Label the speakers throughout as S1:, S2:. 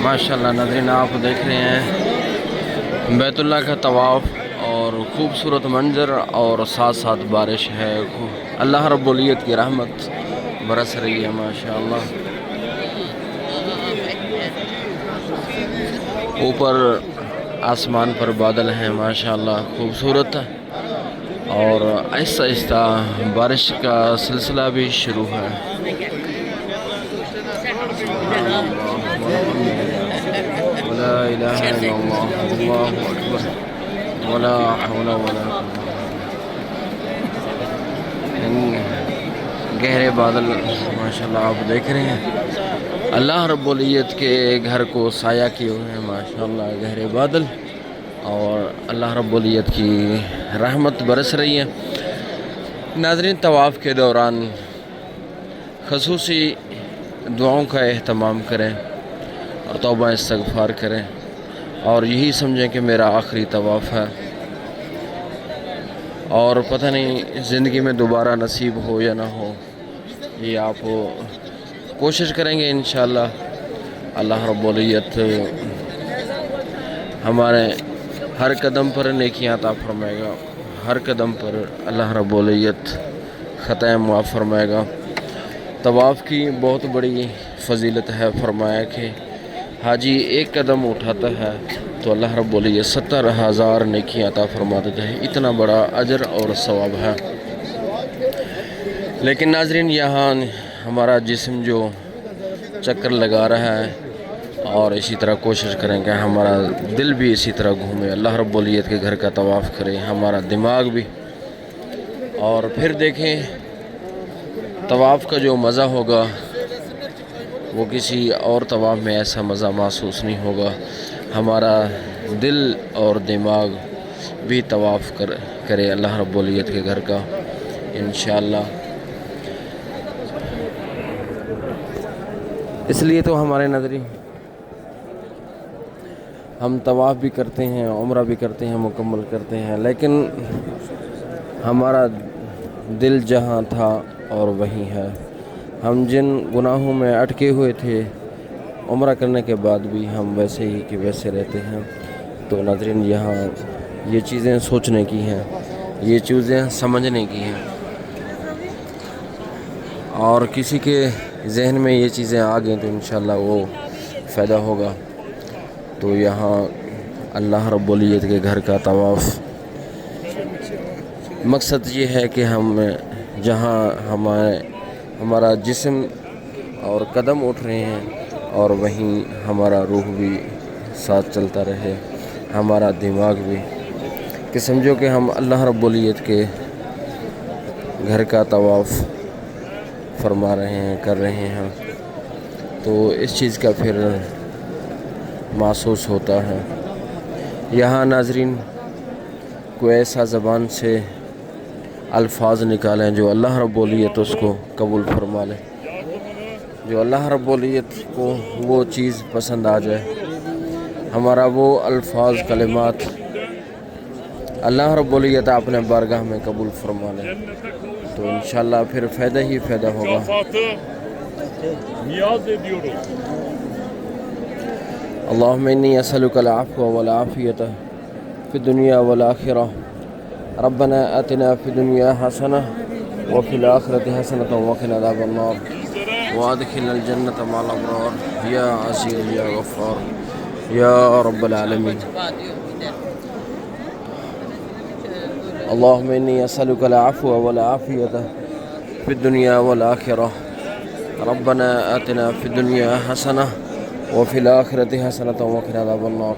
S1: ماشاءاللہ ناظرین، آپ دیکھ رہے ہیں بیت اللہ کا طواف اور خوبصورت منظر اور ساتھ ساتھ بارش ہے۔ اللہ رب العزت کی رحمت برس رہی ہے ماشاءاللہ۔ اوپر آسمان پر بادل ہیں ماشاءاللہ خوبصورت، اور آہستہ آہستہ بارش کا سلسلہ بھی شروع ہے۔ ولا الہ الا اللہ، اللہ اکبر، ولا حول ولا قوة۔ گہرے بادل ماشاءاللہ آپ دیکھ رہے ہیں، اللہ رب العزت کے گھر کو سایہ کیے ہوئے ہیں ماشاءاللہ گہرے بادل، اور اللہ رب العزت کی رحمت برس رہی ہے۔ ناظرین، طواف کے دوران خصوصی دعاؤں کا اہتمام کریں اور توبہ استغفار کریں، اور یہی سمجھیں کہ میرا آخری طواف ہے، اور پتہ نہیں زندگی میں دوبارہ نصیب ہو یا نہ ہو، یہ آپ کوشش کریں گے انشاءاللہ اللہ رب العزت ہمارے ہر قدم پر نیکیاں عطا فرمائے گا، ہر قدم پر اللہ رب العزت خطائیں معاف فرمائے گا۔ طواف کی بہت بڑی فضیلت ہے، فرمایا کہ حاجی ایک قدم اٹھاتا ہے تو اللہ رب العزت 70,000 نیکیاں عطا فرما دیتے ہیں، اتنا بڑا اجر اور ثواب ہے۔ لیکن ناظرین، یہاں ہمارا جسم جو چکر لگا رہا ہے، اور اسی طرح کوشش کریں کہ ہمارا دل بھی اسی طرح گھومے، اللہ رب العزت کے گھر کا طواف کرے، ہمارا دماغ بھی، اور پھر دیکھیں طواف کا جو مزہ ہوگا وہ کسی اور طواف میں ایسا مزہ محسوس نہیں ہوگا۔ ہمارا دل اور دماغ بھی طواف کرے اللہ رب العزت کے گھر کا انشاءاللہ۔ اس لیے تو ہمارے ناظرین، ہم طواف بھی کرتے ہیں، عمرہ بھی کرتے ہیں، مکمل کرتے ہیں، لیکن ہمارا دل جہاں تھا اور وہیں ہے۔ ہم جن گناہوں میں اٹکے ہوئے تھے، عمرہ کرنے کے بعد بھی ہم ویسے ہی کہ ویسے رہتے ہیں۔ تو ناظرین، یہاں یہ چیزیں سوچنے کی ہیں، یہ چیزیں سمجھنے کی ہیں، اور کسی کے ذہن میں یہ چیزیں آ گئیں تو انشاءاللہ وہ فائدہ ہوگا۔ تو یہاں اللہ رب العزت کے گھر کا طواف، مقصد یہ ہے کہ ہم جہاں ہمارا جسم اور قدم اٹھ رہے ہیں، اور وہیں ہمارا روح بھی ساتھ چلتا رہے، ہمارا دماغ بھی، کہ سمجھو کہ ہم اللہ رب العزت کے گھر کا طواف فرما رہے ہیں، کر رہے ہیں، تو اس چیز کا پھر محسوس ہوتا ہے۔ یہاں ناظرین، کوئی ایسا زبان سے الفاظ نکالیں جو اللہ رب العزت اس کو قبول فرما لے، جو اللہ رب العزت کو وہ چیز پسند آ جائے، ہمارا وہ الفاظ کلمات اللہ رب العزت اپنے بارگاہ میں قبول فرما لے، تو انشاءاللہ پھر فائدہ ہی فائدہ ہوگا۔ اللہم انی اسألک العفو والعافیۃ فی الدنیا والآخرہ، ربنا آتنا فی الدنیا حسنہ وفی الآخرۃ حسنۃ وقنا عذاب النار، وادخلنا الجنۃ مع الابرار یا عزیز یا غفار یا رب العالمین۔ اللہم انی اسألک العفو والعافیۃ فی الدنیا والآخرہ، ربنا آتنا فی الدنیا حسنہ وفی الآخرۃ حسنۃ وقنا عذاب النار،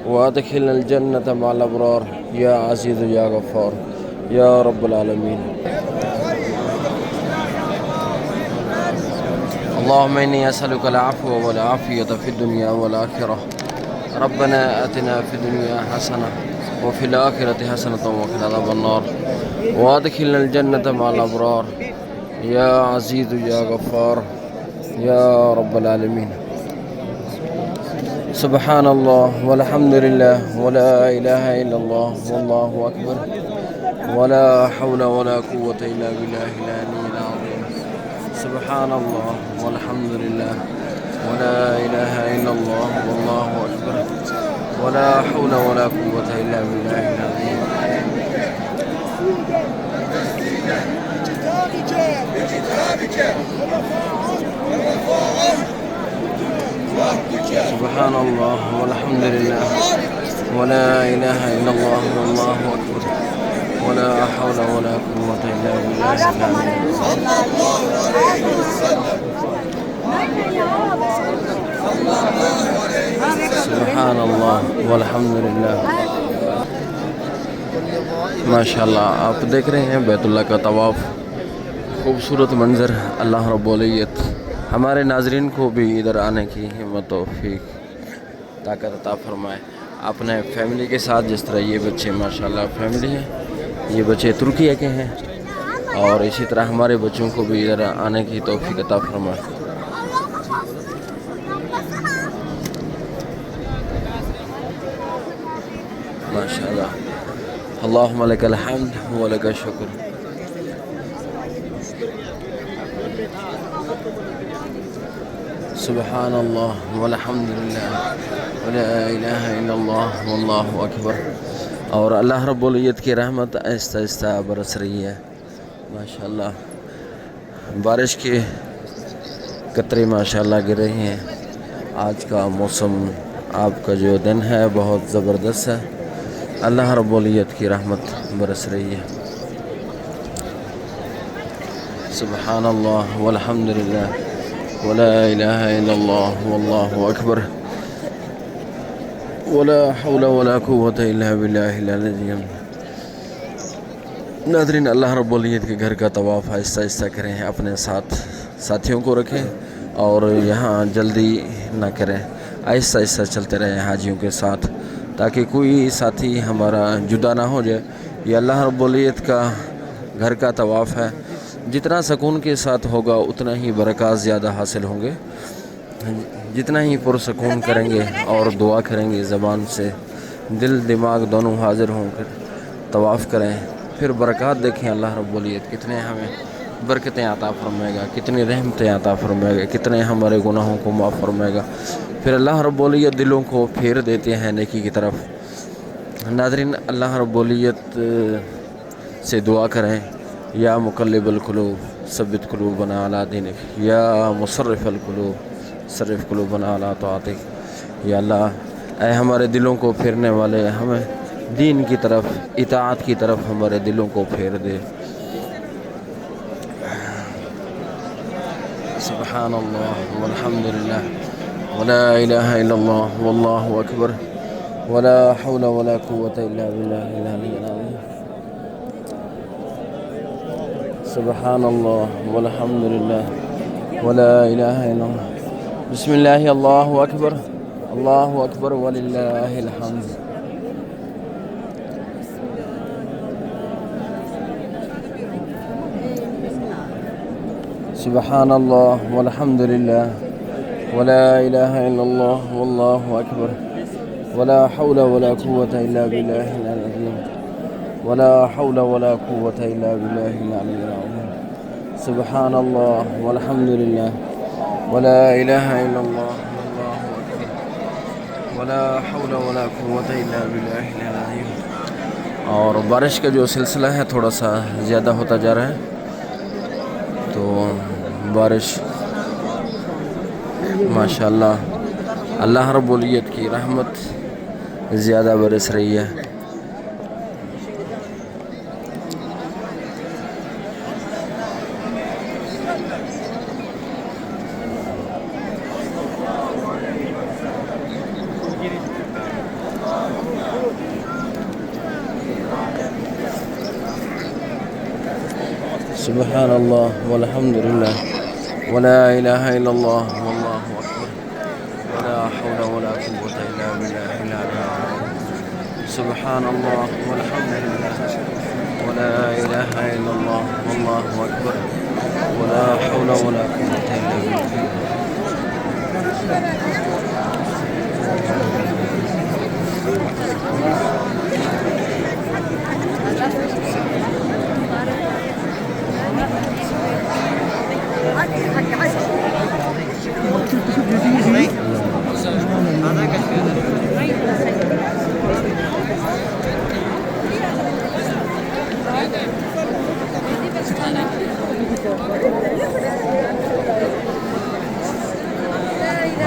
S1: وادخلنا الجنۃ مع الابرار یا عزیز یا غفار یا رب العالمین۔ اللہم انی اسألک العفو والعافیۃ فی الدنیا والآخرہ، ربنا آتنا فی الدنیا حسنہ وفی الآخرۃ حسنۃ وقنا عذاب النار، وادخلنا الجنۃ مع الابرار یا عزیز یا غفار یا رب العالمین۔ سبحان اللہ والحمد للہ ولا الہ الا اللہ واللہ اکبر ولا حول ولا قوة الا باللہ العلی العظیم۔ سبحان اللہ والحمد للہ ولا إله إلا الله والله أكبر ولا حول ولا قوة إلا بالله العظيم. سبحان الله والحمد لله ولا إله إلا الله والله أكبر ولا حول ولا قوة إلا بالله العظيم. سبحان الله والحمد لله. ماشاءاللہ آپ دیکھ رہے ہیں بیت اللہ کا طواف، خوبصورت منظر. اللہ رب العزت ہمارے ناظرین کو بھی ادھر آنے کی ہمت و توفیق طاقت عطا فرمائے. اپنے فیملی کے ساتھ، جس طرح یہ بچے ماشاءاللہ فیملی ہیں، یہ بچے ترکیہ کے ہیں، اور اسی طرح ہمارے بچوں کو بھی ادھر آنے کی توفیق عطا فرمائے. ماشاءاللہ. اللہم لک الحمد و لک الشکر. سبحان اللہ والحمد للہ ولا الہ الا اللہ واللہ اکبر. اور اللہ رب العزت کی رحمت آہستہ آہستہ برس رہی ہے ماشاءاللہ. بارش کے قطرے ماشاءاللہ گر رہے ہیں. آج کا موسم، آپ کا جو دن ہے بہت زبردست ہے. اللہ رب العزت کی رحمت برس رہی ہے. سبحان اللہ والحمد للہ ولا الہ الا اللہ واللہ اکبر ولا حول ولا قوة الا باللہ العظیم. ناظرین، اللہ رب العزت کے گھر کا طواف آہستہ آہستہ کریں، اپنے ساتھ ساتھیوں کو رکھیں اور یہاں جلدی نہ کریں، آہستہ آہستہ چلتے رہیں حاجیوں کے ساتھ، تاکہ کوئی ساتھی ہمارا جدا نہ ہو جائے. یہ اللہ رب العزت کا گھر کا طواف ہے. جتنا سکون کے ساتھ ہوگا اتنا ہی برکات زیادہ حاصل ہوں گے. جتنا ہی پرسکون کریں گے اور دعا کریں گے زبان سے، دل دماغ دونوں حاضر ہوں کر طواف کریں، پھر برکات دیکھیں. اللہ رب العزت کتنے ہمیں برکتیں عطا فرمائے گا، کتنی رحمتیں عطا فرمائے گا، کتنے ہمارے گناہوں کو معاف فرمائے گا. پھر اللہ رب العزت دلوں کو پھیر دیتے ہیں نیکی کی طرف. ناظرین، اللہ رب العزت سے دعا کریں، یا مقلب القلوب ثبت قلوبنا علی دینک، یا مصرف القلوب صرف قلوبنا علی طاعتک. یا اللہ، اے ہمارے دلوں کو پھیرنے والے، ہمیں دین کی طرف، اطاعت کی طرف ہمارے دلوں کو پھیر دے. سبحان اللہ والحمد للہ ولا الہ الا اللہ واللہ اکبر ولا حول ولا قوة الا باللہ العلی العظیم. سبحان اللہ والحمد للہ ولا الہ الا اللہ. بسم اللہ، اللہ اکبر وللہ الحمد. سبحان اللہ والحمد للہ ولا الہ الا اللہ واللہ اکبر ولا حول ولا قوة الا باللہ العظیم ولا حول ولا قوة الا باللہ العلی العظیم. سبحان اللہ والحمد للہ ولا الہ الا اللہ واللہ اکبر ولا حول ولا قوة الا باللہ العظیم. اور بارش کا جو سلسلہ ہے تھوڑا سا زیادہ ہوتا جا رہا ہے، تو بارش ماشاءاللہ اللہ رب العزت کی رحمت زیادہ برس رہی ہے. سبحان اللہ والحمد للہ ولا الہ الا اللہ واللہ اکبر ولا حول ولا قوة الا باللہ العلی العظیم. سبحان اللہ والحمد للہ ولا الہ الا اللہ واللہ اکبر ولا حول ولا قوة الا باللہ.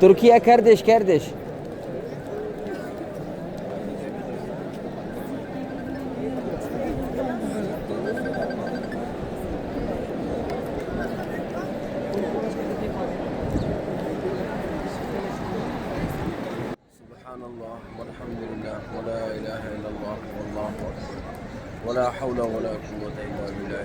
S1: Türkiye kardeş kardeş. Subhanallah velhamdülillah ve la ilahe illallah vallahu akbar ve la havle ve la kuvvete illa billah।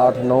S1: 8-9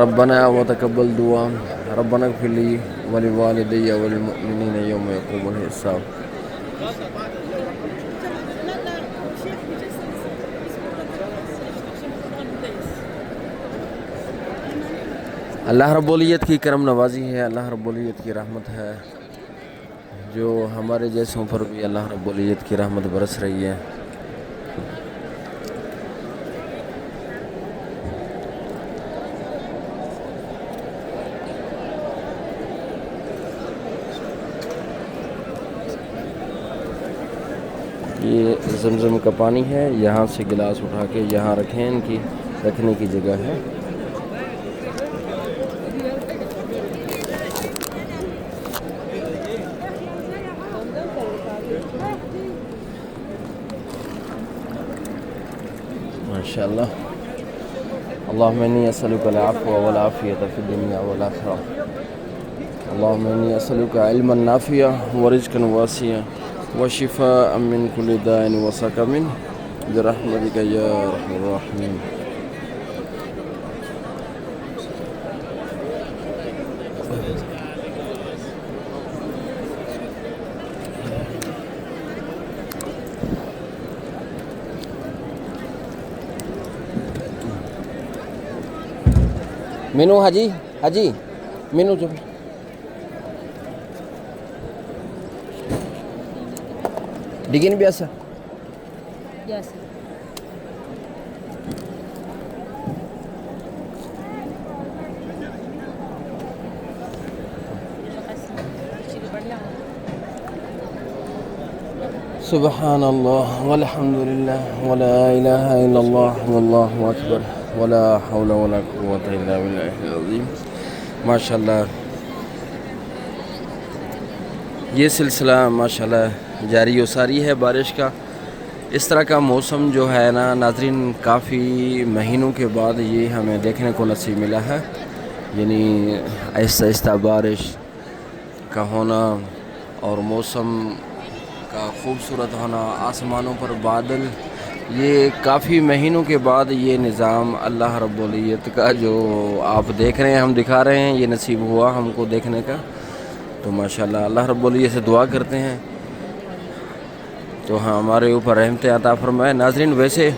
S1: ربنا وتقبل دعاء ربنا اغفر لي ولوالدي وللمؤمنين يوم يقوم الحساب. اللہ رب العزت کی کرم نوازی ہے، اللہ رب العزت کی رحمت ہے، جو ہمارے جیسوں پر بھی اللہ رب العزت کی رحمت برس رہی ہے. یہ زمزم کا پانی ہے، یہاں سے گلاس اٹھا کے یہاں رکھیں، ان کی رکھنے کی جگہ ہے. ماشاءاللہ. اللهم إني أسألك العفو والعافية في الدنيا والآخرة. اللهم إني أسألك علما نافعا ورزقا واسعا وشفاء من كل داء وسقم برحمتك يا أرحم الراحمين. Minu Haji, Minu coba. Dingin biasa?
S2: Biasa.
S1: Subhanallah walhamdulillah wala ilaha illallah wallahu akbar ولا حول ولا قوة إلا بالله العظيم. ماشاءاللہ یہ سلسلہ ماشاءاللہ جاری و ساری ہے بارش کا. اس طرح کا موسم جو ہے نا ناظرین، کافی مہینوں کے بعد یہ ہمیں دیکھنے کو نصیب ملا ہے. یعنی آہستہ آہستہ بارش کا ہونا اور موسم کا خوبصورت ہونا، آسمانوں پر بادل، یہ کافی مہینوں کے بعد یہ نظام اللہ رب العزت کا جو آپ دیکھ رہے ہیں، ہم دکھا رہے ہیں، یہ نصیب ہوا ہم کو دیکھنے کا. تو ماشاءاللہ اللہ رب العزت سے دعا کرتے ہیں تو ہمارے اوپر رحمت عطا فرمائے. ناظرین ویسے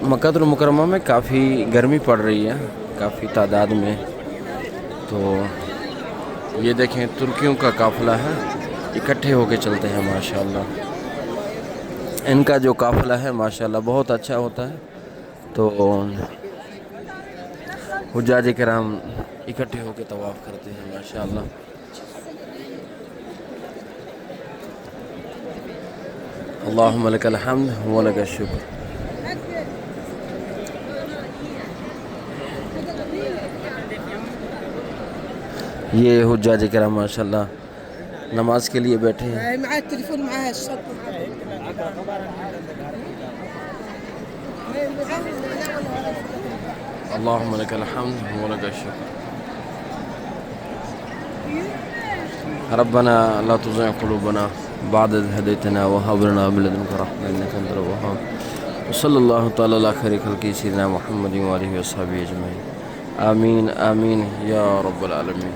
S1: مکہ المکرمہ میں کافی گرمی پڑ رہی ہے، کافی تعداد میں. تو یہ دیکھیں ترکیوں کا قافلہ ہے، اکٹھے ہو کے چلتے ہیں ماشاءاللہ. ان کا جو قافلہ ہے ماشاءاللہ بہت اچھا ہوتا ہے. تو حجاج کرام اکٹھے ہو کے طواف کرتے ہیں ماشاءاللہ. اللہم لک الحمد ولک الشکر. یہ حجاج کرام ماشاءاللہ نماز کے لیے بیٹھے ہیں.
S2: معاه التليفون معاه الشط
S1: اللهم لك الحمد ولك الشكر. ربنا لا تزغ قلوبنا بعد إذ هديتنا وهب لنا من لدنك رحمة إنك أنت الوهاب. وصلى الله تعالى على خير خلقه سيدنا محمد وآله وصحبه أجمعين. آمين آمين يا رب العالمين.